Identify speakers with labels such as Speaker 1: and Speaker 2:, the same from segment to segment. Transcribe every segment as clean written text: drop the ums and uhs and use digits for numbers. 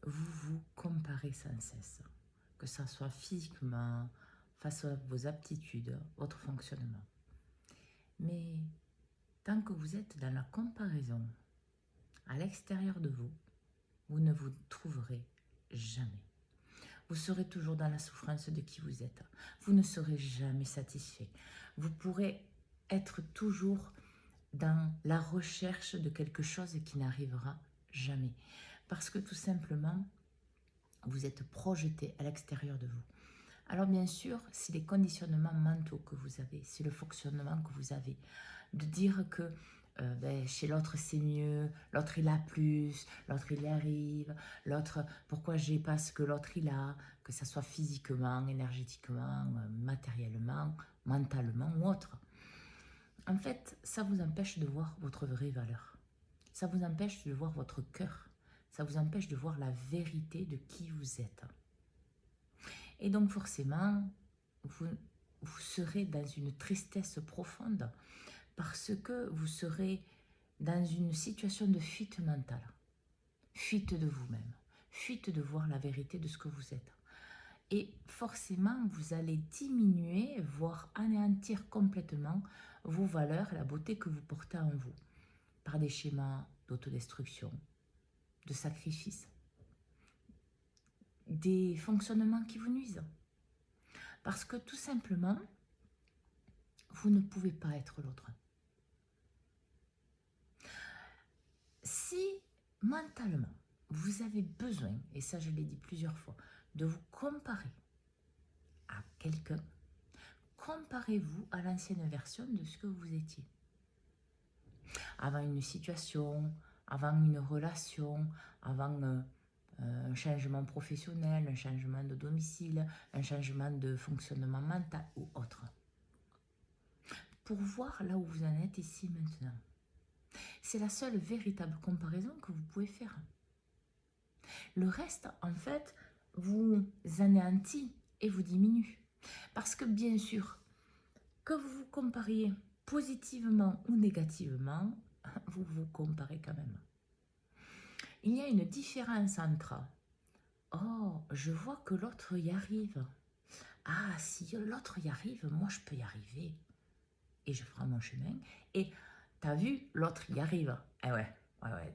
Speaker 1: vous vous comparez sans cesse, que ça soit physiquement, face à vos aptitudes, votre fonctionnement. Mais tant que vous êtes dans la comparaison à l'extérieur de vous, vous ne vous trouverez jamais. Vous serez toujours dans la souffrance de qui vous êtes. Vous ne serez jamais satisfait. Vous pourrez être toujours dans la recherche de quelque chose qui n'arrivera jamais. Parce que tout simplement, vous êtes projeté à l'extérieur de vous. Alors bien sûr, si les conditionnements mentaux que vous avez, si le fonctionnement que vous avez, de dire que chez l'autre c'est mieux, l'autre il a plus, l'autre il y arrive, l'autre pourquoi j'ai pas ce que l'autre il a, que ça soit physiquement, énergétiquement, matériellement, mentalement ou autre. En fait, ça vous empêche de voir votre vraie valeur. Ça vous empêche de voir votre cœur. Ça vous empêche de voir la vérité de qui vous êtes. Et donc forcément, vous serez dans une tristesse profonde parce que vous serez dans une situation de fuite mentale. Fuite de vous-même. Fuite de voir la vérité de ce que vous êtes. Et forcément, vous allez diminuer, voire anéantir complètement vos valeurs et la beauté que vous portez en vous. Par des schémas d'autodestruction, de sacrifice, des fonctionnements qui vous nuisent. Parce que tout simplement, vous ne pouvez pas être l'autre. Si mentalement, vous avez besoin, et ça je l'ai dit plusieurs fois, de vous comparer à quelqu'un, comparez-vous à l'ancienne version de ce que vous étiez. Avant une situation, avant une relation, avant un changement professionnel, un changement de domicile, un changement de fonctionnement mental ou autre. Pour voir là où vous en êtes ici maintenant. C'est la seule véritable comparaison que vous pouvez faire. Le reste, en fait, vous anéantit et vous diminue. Parce que bien sûr, que vous vous compariez positivement ou négativement, vous vous comparez quand même. Il y a une différence entre « Oh, je vois que l'autre y arrive. Ah, si l'autre y arrive, moi je peux y arriver. » Et je ferai mon chemin. Et t'as vu, l'autre y arrive. Eh ouais,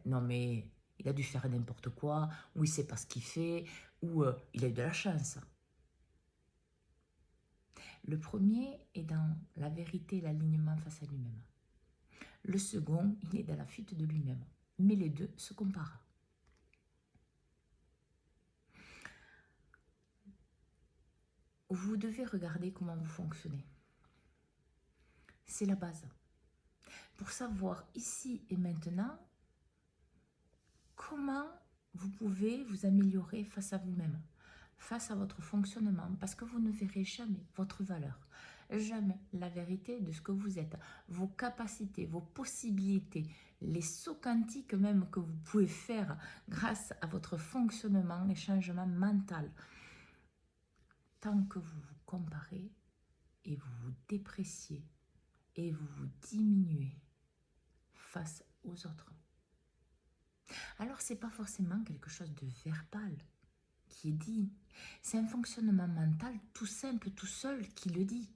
Speaker 1: non mais il a dû faire n'importe quoi, ou il sait pas ce qu'il fait, ou il a eu de la chance. Le premier est dans la vérité et l'alignement face à lui-même. Le second, il est dans la fuite de lui-même. Mais les deux se comparent. Vous devez regarder comment vous fonctionnez. C'est la base. Pour savoir ici et maintenant comment vous pouvez vous améliorer face à vous-même, face à votre fonctionnement, parce que vous ne verrez jamais votre valeur, jamais la vérité de ce que vous êtes, vos capacités, vos possibilités, les sauts quantiques même que vous pouvez faire grâce à votre fonctionnement et changement mental. Tant que vous vous comparez et vous vous dépréciez et vous vous diminuez face aux autres. Alors, ce n'est pas forcément quelque chose de verbal qui est dit. C'est un fonctionnement mental tout simple, tout seul qui le dit.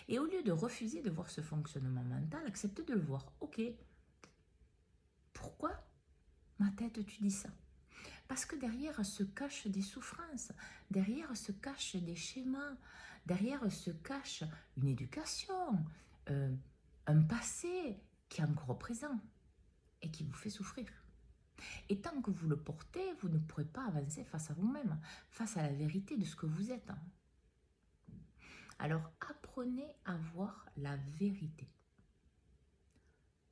Speaker 1: Et au lieu de refuser de voir ce fonctionnement mental, acceptez de le voir. Ok, pourquoi ma tête tu dis ça? Parce que derrière se cachent des souffrances, derrière se cachent des schémas, derrière se cache une éducation, un passé qui est encore présent et qui vous fait souffrir. Et tant que vous le portez, vous ne pourrez pas avancer face à vous-même, face à la vérité de ce que vous êtes. Alors apprenez à voir la vérité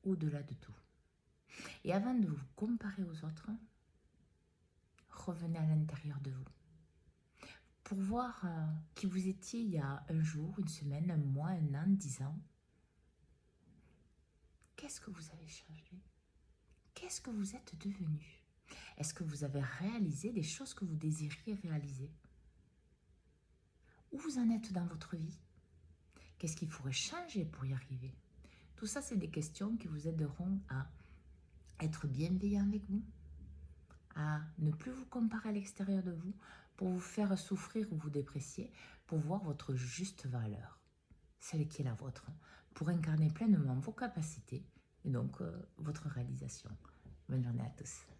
Speaker 1: au-delà de tout. Et avant de vous comparer aux autres, revenez à l'intérieur de vous. Pour voir qui vous étiez il y a un jour, une semaine, un mois, un an, 10 ans. Qu'est-ce que vous avez changé? Qu'est-ce que vous êtes devenu? Est-ce que vous avez réalisé des choses que vous désiriez réaliser? Où vous en êtes dans votre vie? Qu'est-ce qu'il faudrait changer pour y arriver? Tout ça, c'est des questions qui vous aideront à être bienveillant avec vous, à à ne plus vous comparer à l'extérieur de vous pour vous faire souffrir ou vous déprécier, pour voir votre juste valeur, celle qui est la vôtre, pour incarner pleinement vos capacités et donc votre réalisation. Bonne journée à tous.